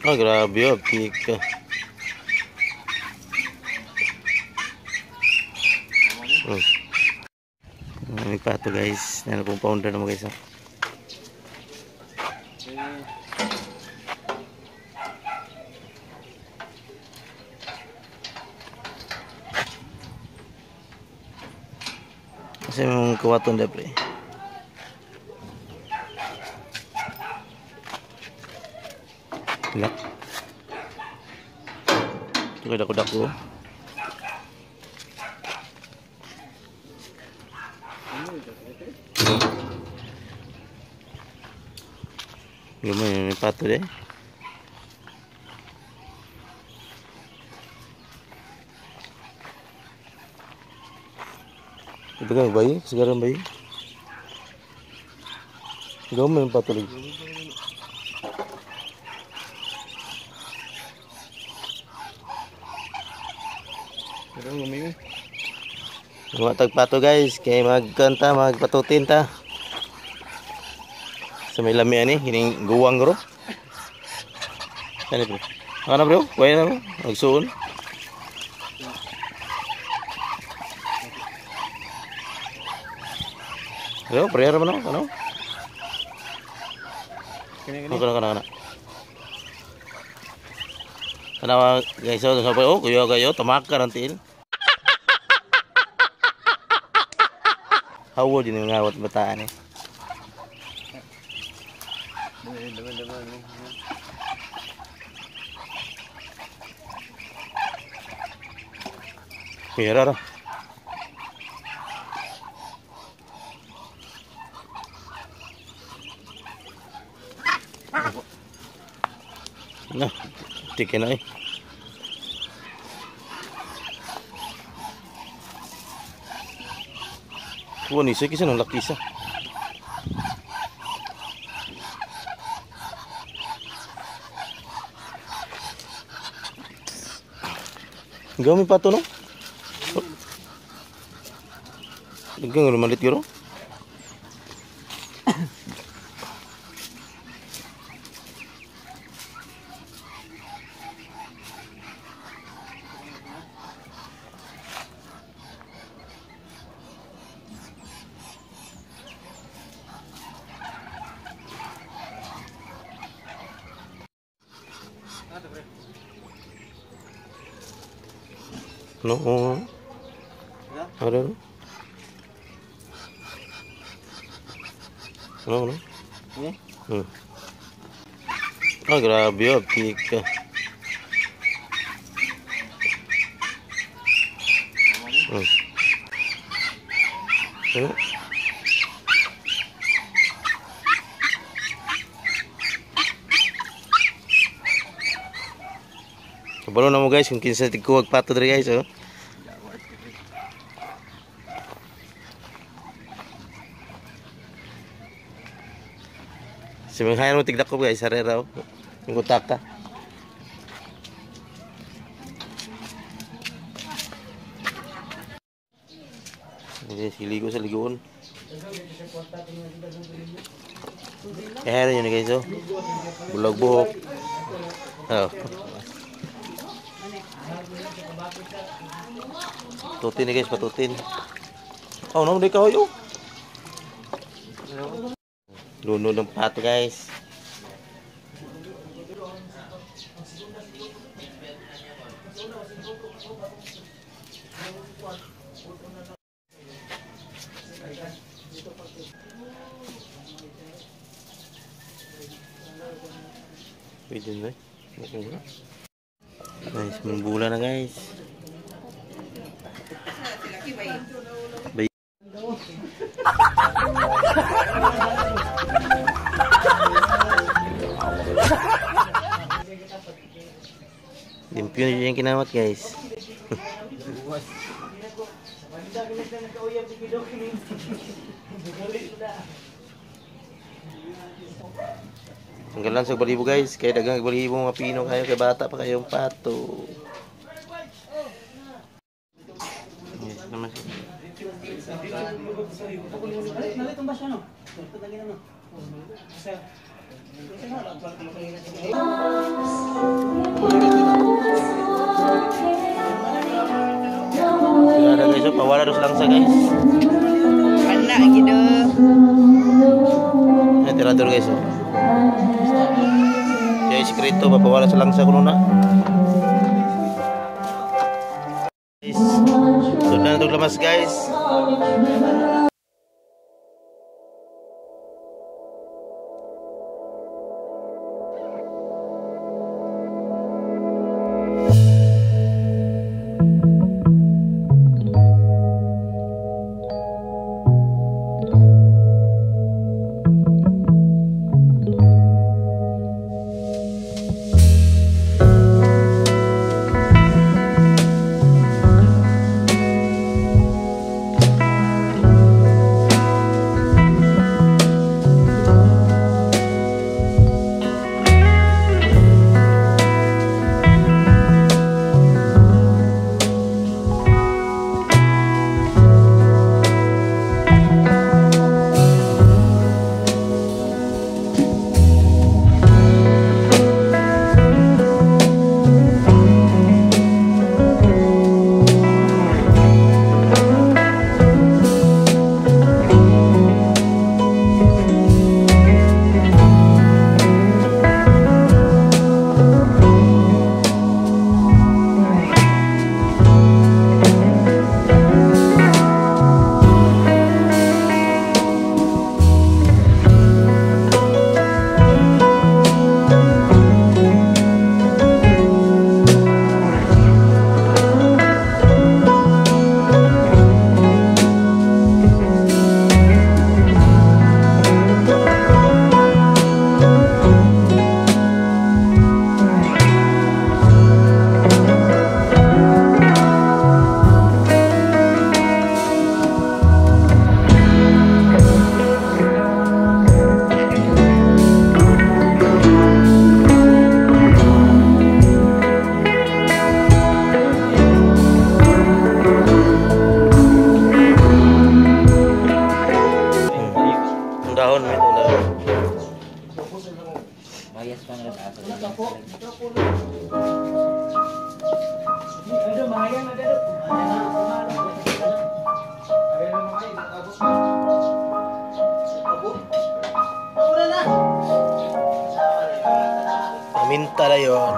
Ah, grabe oh, pika. May pato guys. Yan pong pounder naman guys. Kasi yung kawaton na pre. Lak. Ito kaya dako-dako. May pato deh. Ito kan bayi, sekarang bayi. Gamay yung pato lagi. Matag pato guys, kay magkanta, magpatutin ta. Sa may lami ani, hining guwang bro. Ano bro? Ano bro? Kuya na bro? Magsuon. Bro, prayer mo no? Ano? Kana. Kana guys, so oh, kuya kayo, tamak karantin. Hawo din yung ngawat bataan eh. Kuya rara. Nah, tikin na eh. Kuha ni isa ng laki isa. Gawin pa ito no? Lagyan nga malit yun. No, ada no? No. Ah, grabe oh, pika. Kabalo na mo guys kung kinsa tigkuwag pato diri guys oh. Simanghayan mo tigdak ko guys, sarera oh. Yung utaka. Siligo sa ligoon. Kaya yun guys oh. Bulag buhok. Oh. Patutin guys, patutin. Oh, naman di kahoy oh. Luno ng pato guys. Pwede na guys, membula na guys. Limpyo na yung kinamot guys. Tanggalan sa balibo guys, kaya dagang balibo mga pino kayo, kay bata pa kayong pato. Yes, naman siya. Ada guys, so pawala dos langsa guys. Anak gitu. Ini tiratur guys. Kaya sekreto papawala sa langsa kuno na. Guys, sudah untuk lemas guys. Dahon may dahon. Bayas bang rasa. Minta lah yun.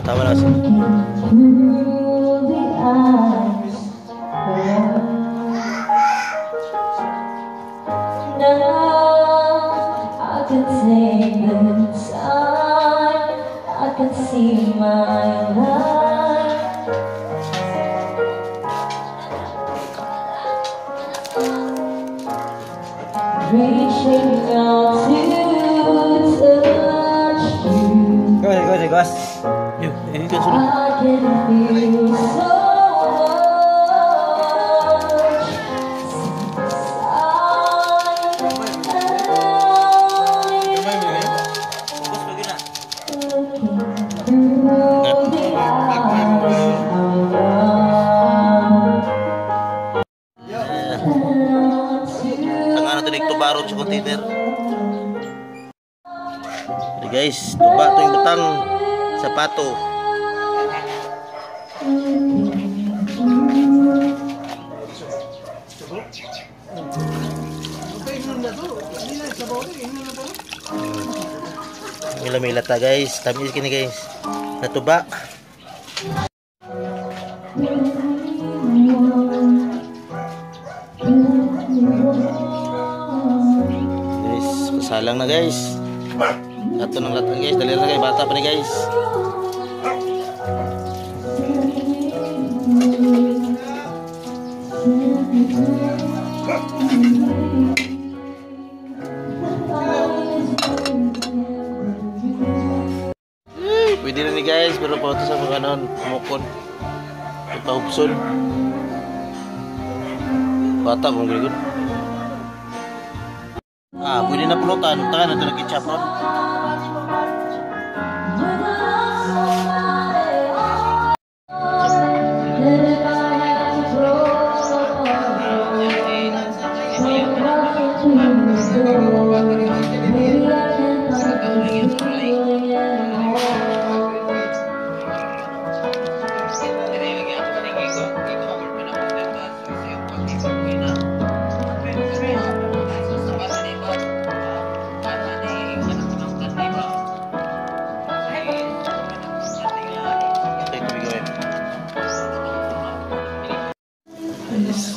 Tama na siya. See my life reaching out to touch you. Gas. Yuk, ini kan sudah. I can feel so baru sa container. Jadi guys, tuba to yung batang sapato. Mila-mila ta guys, tamis kini guys. Natuba. Salang na guys. Ato ng latang guys, dali na guys, bata pa ni guys. Pwede rin ni guys, pero pa ito sa mga anon, kumukon. Ipahupson. Bata mong gulod. Pwede na pulutan. Taka na ito nag-ketchup ron.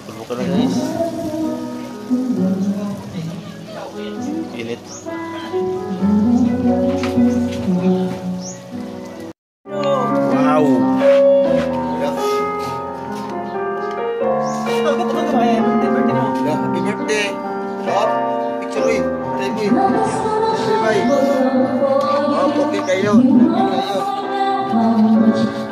Pulbukan na guys. Init. Wow. Happy birthday. Stop. Picture it. Thank you. Bye. Okay kayo. How much